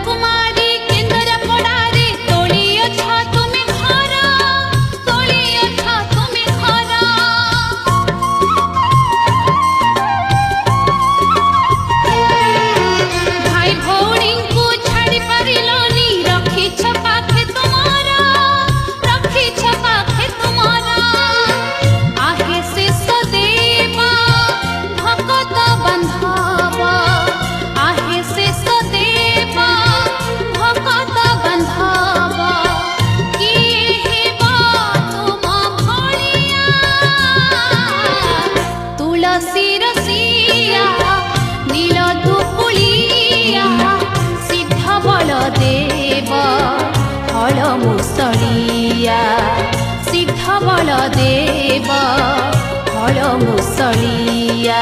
कुमारी केंद्र पड़ारे तोली अछा तुमे घर तोली अछा तुमे घर भाई भौणी को छाड़ी पारिलोनी रखी पाखे तुम्हारा रखी पाखे तुम्हारा आहे शेष देवा भगत बंधावा आहे शेष देवा भगत बंधावा किए हेबा तुम भलिया तुलसी रसिया नील धुपुलिया सिद्ध बलदेव हल मुसलिया सिद्ध बलदेव हल मुसलिया।